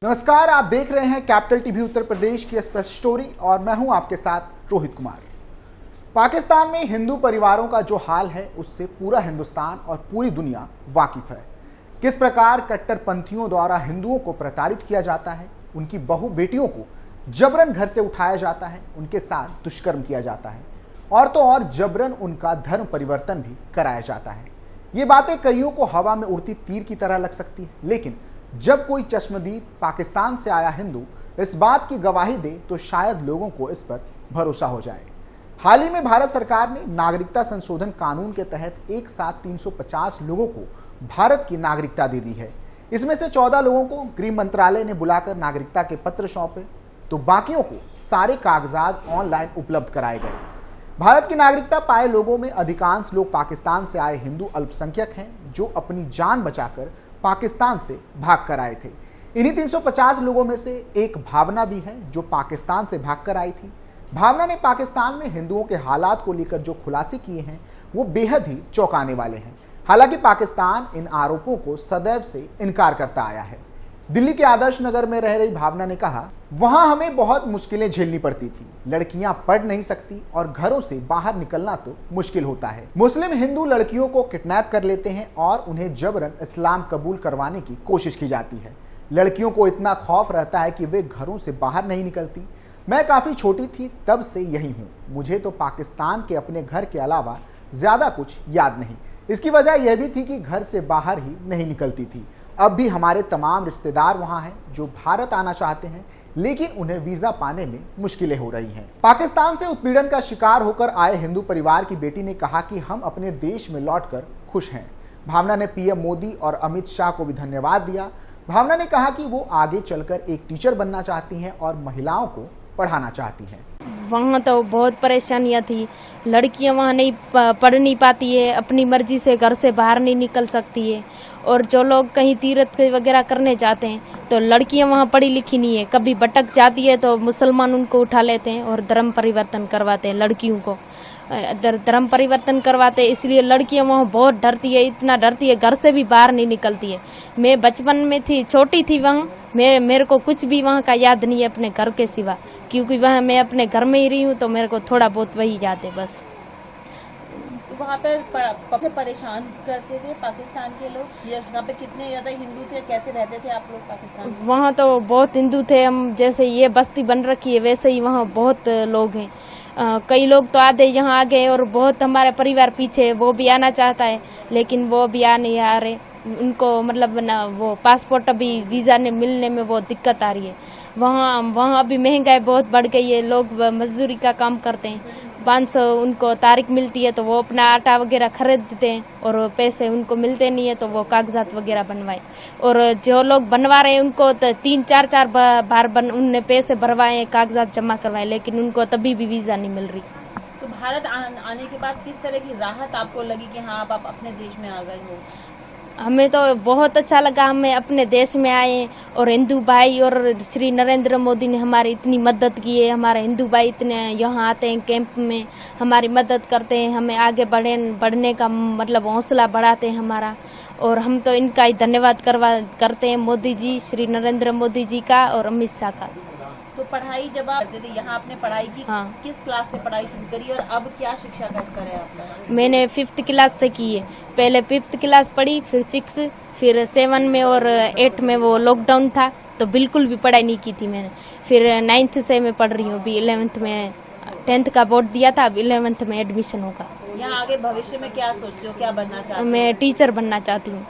नमस्कार, आप देख रहे हैं कैपिटल टीवी उत्तर प्रदेश की स्पेशल स्टोरी और मैं हूं आपके साथ रोहित कुमार। पाकिस्तान में हिंदू परिवारों का जो हाल है उससे पूरा हिंदुस्तान और पूरी दुनिया वाकिफ है। किस प्रकार कट्टरपंथियों द्वारा हिंदुओं को प्रताड़ित किया जाता है, उनकी बहु बेटियों को जबरन घर से उठाया जाता है, उनके साथ दुष्कर्म किया जाता है और तो और जबरन उनका धर्म परिवर्तन भी कराया जाता है। ये बातें कईयों को हवा में उड़ती तीर की तरह लग सकती है, लेकिन जब कोई चश्मदीद पाकिस्तान से आया हिंदू इस बात की गवाही दे तो शायद लोगों को इस पर भरोसा हो जाए। हाल ही में भारत सरकार ने नागरिकता संशोधन कानून के तहत एक साथ 350 लोगों को भारत की नागरिकता दे दी है। इसमें से 14 लोगों को गृह मंत्रालय ने बुलाकर नागरिकता के पत्र सौंपे तो बाकियों को सारे कागजात ऑनलाइन उपलब्ध कराए गए। भारत की नागरिकता पाए लोगों में अधिकांश लोग पाकिस्तान से आए हिंदू अल्पसंख्यक हैं जो अपनी जान बचाकर पाकिस्तान से भाग कर आए थे। इन्हीं 350 लोगों में से एक भावना भी है जो पाकिस्तान से भागकर आई थी। भावना ने पाकिस्तान में हिंदुओं के हालात को लेकर जो खुलासे किए हैं वो बेहद ही चौंकाने वाले हैं। हालांकि पाकिस्तान इन आरोपों को सदैव से इनकार करता आया है। दिल्ली के आदर्श नगर में रह रही भावना ने कहा, वहां हमें बहुत मुश्किलें झेलनी पड़ती थी। लड़कियां पढ़ नहीं सकती और घरों से बाहर निकलना तो मुश्किल होता है। मुस्लिम हिंदू लड़कियों को किडनैप कर लेते हैं और उन्हें जबरन इस्लाम कबूल करवाने की कोशिश की जाती है। लड़कियों को इतना खौफ रहता है कि वे घरों से बाहर नहीं निकलती। मैं काफ़ी छोटी थी तब से यही हूँ। मुझे तो पाकिस्तान के अपने घर के अलावा ज़्यादा कुछ याद नहीं। इसकी वजह यह भी थी कि घर से बाहर ही नहीं निकलती थी। अब भी हमारे तमाम रिश्तेदार वहाँ हैं जो भारत आना चाहते हैं, लेकिन उन्हें वीज़ा पाने में मुश्किलें हो रही हैं। पाकिस्तान से उत्पीड़न का शिकार होकर आए हिंदू परिवार की बेटी ने कहा कि हम अपने देश में लौटकर खुश हैं। भावना ने पीएम मोदी और अमित शाह को भी धन्यवाद दिया। भावना ने कहा कि वो आगे चलकर एक टीचर बनना चाहती हैं और महिलाओं को पढ़ाना चाहती हैं। वहाँ तो बहुत परेशानियाँ थी। लड़कियाँ वहाँ नहीं पढ़ नहीं पाती है, अपनी मर्जी से घर से बाहर नहीं निकल सकती है। और जो लोग कहीं तीर्थ वगैरह करने जाते हैं तो लड़कियाँ वहाँ पढ़ी लिखी नहीं है। कभी भटक जाती है तो मुसलमान उनको उठा लेते हैं और धर्म परिवर्तन करवाते हैं। लड़कियों को धर्म परिवर्तन करवाते हैं, इसलिए लड़कियाँ वहाँ बहुत डरती है, इतना डरती है घर से भी बाहर नहीं निकलती है। मैं बचपन में थी, छोटी थी, वहाँ मेरे को कुछ भी वहाँ का याद नहीं है अपने घर के सिवा, क्योंकि वहाँ मैं अपने घर में ही रही हूँ तो मेरे को थोड़ा बहुत वही याद है बस। तो वहाँ पर काफी परेशान करते थे पाकिस्तान के लोग। यहाँ पे कितने ज्यादा हिंदू थे, कैसे रहते थे आप लोग पाकिस्तान में? वहाँ तो बहुत हिंदू थे। हम जैसे ये बस्ती बन रखी है वैसे ही वहाँ बहुत लोग हैं। कई लोग तो आधे यहाँ आ गए और बहुत हमारे परिवार पीछे, वो भी आना चाहता है लेकिन वो भी आ नहीं आ रहे। उनको मतलब ना वो पासपोर्ट अभी वीज़ा ने मिलने में बहुत दिक्कत आ रही है। वहाँ अभी महंगाई बहुत बढ़ गई है। लोग मजदूरी का काम करते हैं, 500 उनको तारीख मिलती है तो वो अपना आटा वगैरह खरीदते हैं और पैसे उनको मिलते नहीं है तो वो कागजात वगैरह बनवाए। और जो लोग बनवा रहे हैं उनको तो 3-4 बार उनने पैसे भरवाए, कागजात जमा करवाए, लेकिन उनको तभी भी वीज़ा नहीं मिल रही। तो भारत आने के बाद किस तरह की राहत आपको लगी कि हाँ आप अपने देश में आ गए हो? हमें तो बहुत अच्छा लगा, हमें अपने देश में आए और हिंदू भाई और श्री नरेंद्र मोदी ने हमारी इतनी मदद की है। हमारे हिंदू भाई इतने यहाँ आते हैं कैंप में, हमारी मदद करते हैं, हमें आगे बढ़ने का मतलब हौसला बढ़ाते हैं हमारा। और हम तो इनका ही धन्यवाद करते हैं, मोदी जी, श्री नरेंद्र मोदी जी का और अमित शाह का। तो पढ़ाई जब आप करते थे यहाँ आपने पढ़ाई की, हाँ। किस क्लास से पढ़ाई शुरू करी और अब क्या शिक्षा का स्तर है आपका? मैंने 5th क्लास से की है। पहले 5th क्लास पढ़ी, फिर 6, फिर 7 में और 8 में वो लॉकडाउन था तो बिल्कुल भी पढ़ाई नहीं की थी मैंने। फिर 9th से मैं पढ़ रही हूँ। अभी 11th में 10th का बोर्ड दिया था, अब 11th में एडमिशन होगा। यहाँ आगे भविष्य में क्या सोचते हो, क्या बनना चाहते हो? मैं टीचर बनना चाहती हूँ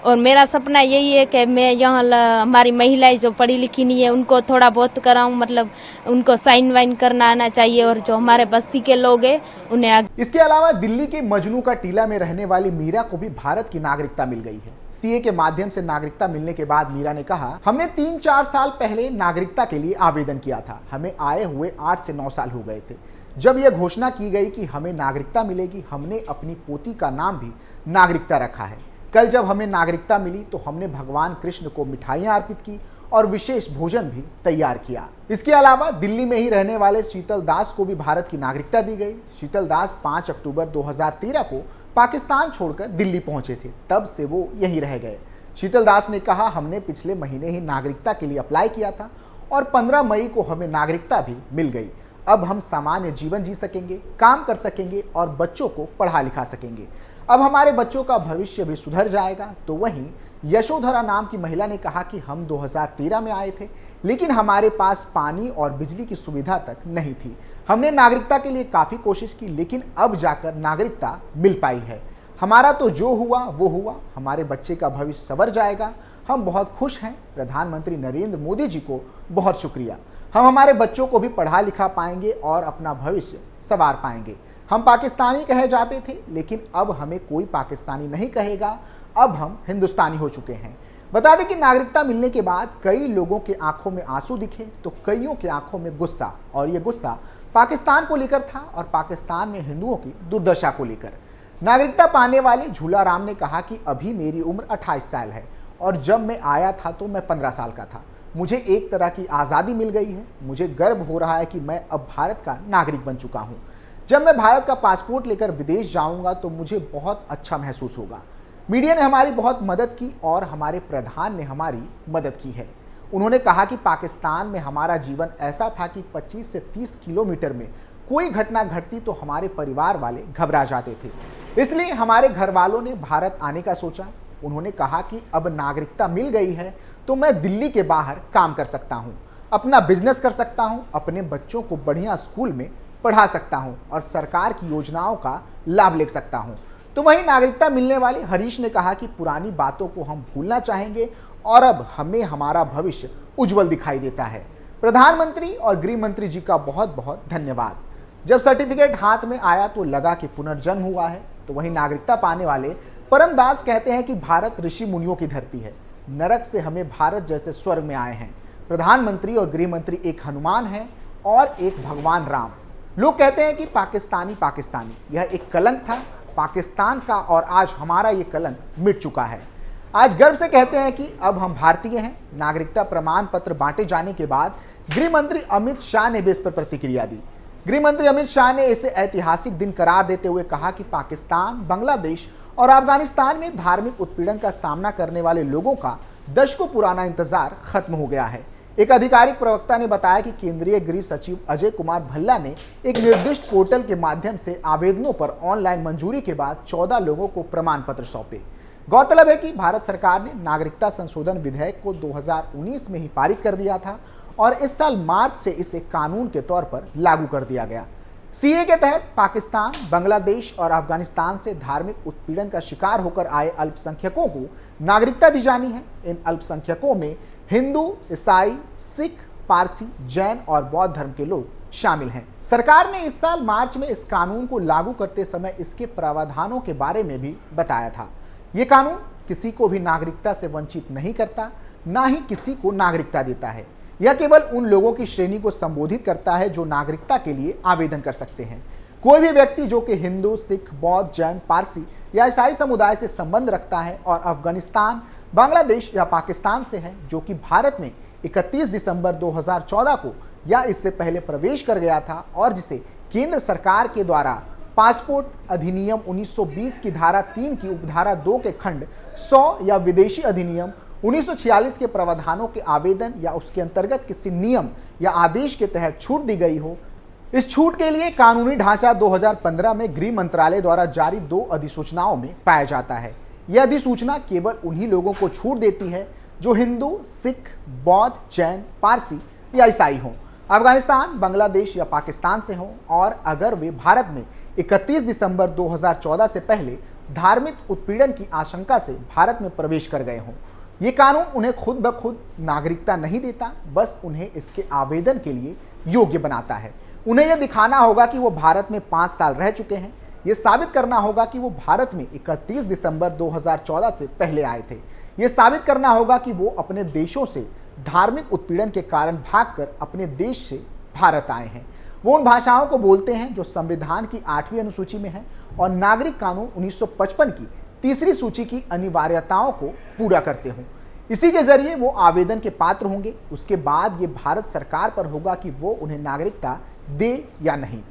और मेरा सपना यही है कि मैं यहाँ हमारी महिलाएं जो पढ़ी लिखी नहीं है उनको थोड़ा बहुत कराऊं, मतलब उनको साइन वाइन करना आना चाहिए और जो हमारे बस्ती के लोग हैं उन्हें आगे। इसके अलावा दिल्ली के मजनू का टीला में रहने वाली मीरा को भी भारत की नागरिकता मिल गई है। सीए के माध्यम से नागरिकता मिलने के बाद मीरा ने कहा, हमने 3-4 साल पहले नागरिकता के लिए आवेदन किया था। हमें आए हुए 8 से 9 साल हो गए थे। जब यह घोषणा की गई कि हमें नागरिकता मिलेगी, हमने अपनी पोती का नाम भी नागरिकता रखा है। कल जब हमें नागरिकता मिली तो हमने भगवान कृष्ण को मिठाइयां अर्पित की और विशेष भोजन भी तैयार किया। इसके अलावा दिल्ली में ही रहने वाले शीतल दास को भी भारत की नागरिकता दी गई। शीतल दास 5 अक्टूबर 2013 को पाकिस्तान छोड़कर दिल्ली पहुंचे थे, तब से वो यहीं रह गए। शीतल दास ने कहा, हमने पिछले महीने ही नागरिकता के लिए अप्लाई किया था और 15 मई को हमें नागरिकता भी मिल गई। अब हम सामान्य जीवन जी सकेंगे, काम कर सकेंगे और बच्चों को पढ़ा लिखा सकेंगे। अब हमारे बच्चों का भविष्य भी सुधर जाएगा। तो वहीं यशोधरा नाम की महिला ने कहा कि हम 2013 में आए थे, लेकिन हमारे पास पानी और बिजली की सुविधा तक नहीं थी। हमने नागरिकता के लिए काफ़ी कोशिश की, लेकिन अब जाकर नागरिकता मिल पाई है। हमारा तो जो हुआ वो हुआ, हमारे बच्चे का भविष्य संवर जाएगा। हम बहुत खुश हैं। प्रधानमंत्री नरेंद्र मोदी जी को बहुत शुक्रिया। हम हमारे बच्चों को भी पढ़ा लिखा पाएंगे और अपना भविष्य संवार पाएंगे। हम पाकिस्तानी कहे जाते थे, लेकिन अब हमें कोई पाकिस्तानी नहीं कहेगा। अब हम हिंदुस्तानी हो चुके हैं। बता दें कि नागरिकता मिलने के बाद कई लोगों के आंखों में आंसू दिखे तो कईयों के आंखों में गुस्सा, और ये गुस्सा पाकिस्तान को लेकर था और पाकिस्तान में हिंदुओं की दुर्दशा को लेकर। नागरिकता पाने वाले झूला राम ने कहा कि अभी मेरी उम्र 28 साल है और जब मैं आया था तो मैं 15 साल का था। मुझे एक तरह की आज़ादी मिल गई है। मुझे गर्व हो रहा है कि मैं अब भारत का नागरिक बन चुका हूँ। जब मैं भारत का पासपोर्ट लेकर विदेश जाऊँगा तो मुझे बहुत अच्छा महसूस होगा। मीडिया ने हमारी बहुत मदद की और हमारे प्रधान ने हमारी मदद की है। उन्होंने कहा कि पाकिस्तान में हमारा जीवन ऐसा था कि 25 से 30 किलोमीटर में कोई घटना घटती तो हमारे परिवार वाले घबरा जाते थे, इसलिए हमारे घर वालों ने भारत आने का सोचा। उन्होंने कहा कि अब नागरिकता मिल गई है तो मैं दिल्ली के बाहर काम कर सकता हूँ, अपना बिजनेस कर सकता हूँ, अपने बच्चों को बढ़िया स्कूल में पढ़ा सकता हूँ और सरकार की योजनाओं का लाभ ले सकता हूँ। तो वहीं नागरिकता मिलने वाले हरीश ने कहा कि पुरानी बातों को हम भूलना चाहेंगे और अब हमें हमारा भविष्य उज्जवल दिखाई देता है। प्रधानमंत्री और गृह मंत्री जी का बहुत बहुत धन्यवाद। जब सर्टिफिकेट हाथ में आया तो लगा कि पुनर्जन्म हुआ है। तो वहीं नागरिकता पाने वाले परमदास कहते हैं कि भारत ऋषि मुनियों की धरती है। नरक से हमें भारत जैसे स्वर्ग में आए हैं। प्रधानमंत्री और गृह मंत्री एक हनुमान है और एक भगवान राम। लोग कहते हैं कि पाकिस्तानी पाकिस्तानी, यह एक कलंक था पाकिस्तान का और आज हमारा ये कलंक मिट चुका है। आज गर्व से कहते हैं कि अब हम भारतीय हैं। नागरिकता प्रमाण पत्र बांटे जाने के बाद गृह मंत्री अमित शाह ने भी इस पर प्रतिक्रिया दी। गृह मंत्री अमित शाह ने इसे ऐतिहासिक दिन करार देते हुए कहा कि पाकिस्तान, बांग्लादेश और अफगानिस्तान में धार्मिक उत्पीड़न का सामना करने वाले लोगों का दशकों पुराना इंतजार खत्म हो गया है। एक आधिकारिक प्रवक्ता ने बताया कि केंद्रीय गृह सचिव अजय कुमार भल्ला ने एक निर्दिष्ट पोर्टल के माध्यम से आवेदनों पर ऑनलाइन मंजूरी के बाद 14 लोगों को प्रमाण पत्र सौंपे। गौरतलब है कि भारत सरकार ने नागरिकता संशोधन विधेयक को 2019 में ही पारित कर दिया था और इस साल मार्च से इसे कानून के तौर पर लागू कर दिया गया। सीए के तहत पाकिस्तान, बांग्लादेश और अफगानिस्तान से धार्मिक उत्पीड़न का शिकार होकर आए अल्पसंख्यकों को नागरिकता दी जानी है। इन अल्पसंख्यकों में हिंदू, ईसाई, सिख, पारसी, जैन और बौद्ध धर्म के लोग शामिल हैं। सरकार ने इस साल मार्च में इस कानून को लागू करते समय इसके प्रावधानों के बारे में भी बताया था। ये कानून किसी को भी नागरिकता से वंचित नहीं करता, ना ही किसी को नागरिकता देता है। यह केवल उन लोगों की श्रेणी को संबोधित करता है जो नागरिकता के लिए आवेदन कर सकते हैं। कोई भी व्यक्ति जो कि हिंदू, सिख, बौद्ध, जैन, पारसी या ईसाई समुदाय से संबंध रखता है और अफगानिस्तान, बांग्लादेश या पाकिस्तान से है, जो कि भारत में 31 दिसंबर 2014 को या इससे पहले प्रवेश कर गया था और जिसे केंद्र सरकार के द्वारा पासपोर्ट अधिनियम 1920 की धारा 3 की उपधारा 2 के खंड 100 या विदेशी अधिनियम 1946 के प्रावधानों के आवेदन या उसके अंतर्गत किसी नियम या आदेश के तहत छूट दी गई हो। इस छूट के लिए कानूनी ढांचा 2015 में गृह मंत्रालय द्वारा जारी 2 अधिसूचनाओं में पाया जाता है। यह अधिसूचना केवल उन्हीं लोगों को छूट देती है जो हिंदू, सिख, बौद्ध, जैन, पारसी या ईसाई हों, अफगानिस्तान, बांग्लादेश या पाकिस्तान से हों और अगर वे भारत में 31 दिसंबर 2014 से पहले धार्मिक उत्पीड़न की आशंका से भारत में प्रवेश कर गए हों। ये कानून उन्हें खुद ब खुद नागरिकता नहीं देता, बस उन्हें इसके आवेदन के लिए योग्य बनाता है। उन्हें यह दिखाना होगा कि वो भारत में 5 साल रह चुके हैं। ये साबित करना होगा कि वो भारत में 31 दिसंबर 2014 से पहले आए थे। ये साबित करना होगा कि वो अपने देशों से धार्मिक उत्पीड़न के कारण भागकर अपने देश से भारत आए हैं। वो उन भाषाओं को बोलते हैं जो संविधान की 8वीं अनुसूची में है और नागरिक कानून 1955 की 3री सूची की अनिवार्यताओं को पूरा करते हों। इसी के जरिए वो आवेदन के पात्र होंगे। उसके बाद ये भारत सरकार पर होगा कि वो उन्हें नागरिकता दे या नहीं।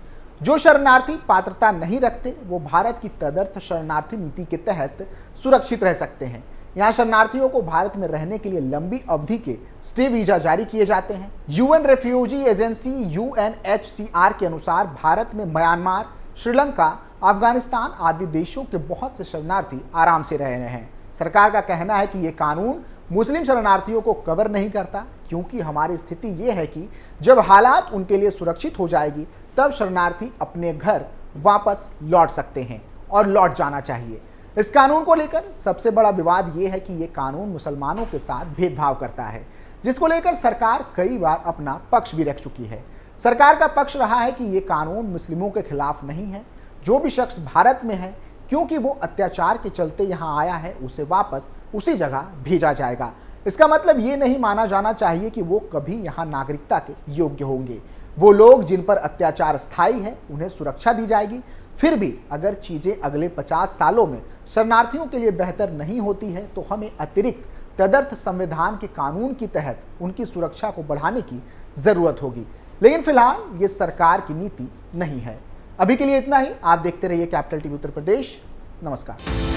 जो शरणार्थी पात्रता नहीं रखते वो भारत की तदर्थ शरणार्थी नीति के तहत सुरक्षित रह सकते हैं। यहाँ शरणार्थियों को भारत में रहने के लिए लंबी अवधि के स्टे वीजा जारी किए जाते हैं। यूएन रेफ्यूजी एजेंसी UNHCR के अनुसार भारत में म्यांमार, श्रीलंका, अफगानिस्तान आदि देशों के बहुत से शरणार्थी आराम से रह रहे हैं। सरकार का कहना है कि ये कानून मुस्लिम शरणार्थियों को कवर नहीं करता, क्योंकि हमारी स्थिति ये है कि जब हालात उनके लिए सुरक्षित हो जाएगी तब शरणार्थी अपने घर वापस लौट सकते हैं और लौट जाना चाहिए। इस कानून को लेकर सबसे बड़ा विवाद ये है कि ये कानून मुसलमानों के साथ भेदभाव करता है, जिसको लेकर सरकार कई बार अपना पक्ष भी रख चुकी है। सरकार का पक्ष रहा है कि ये कानून मुस्लिमों के खिलाफ नहीं है। जो भी शख्स भारत में है, क्योंकि वो अत्याचार के चलते यहाँ आया है, उसे वापस उसी जगह भेजा जाएगा। इसका मतलब ये नहीं माना जाना चाहिए कि वो कभी यहाँ नागरिकता के योग्य होंगे। वो लोग जिन पर अत्याचार स्थायी है उन्हें सुरक्षा दी जाएगी। फिर भी अगर चीजें अगले 50 सालों में शरणार्थियों के लिए बेहतर नहीं होती है तो हमें अतिरिक्त तदर्थ संविधान के कानून के तहत उनकी सुरक्षा को बढ़ाने की जरूरत होगी। लेकिन फिलहाल ये सरकार की नीति नहीं है। अभी के लिए इतना ही। आप देखते रहिए कैपिटल टीवी उत्तर प्रदेश। नमस्कार।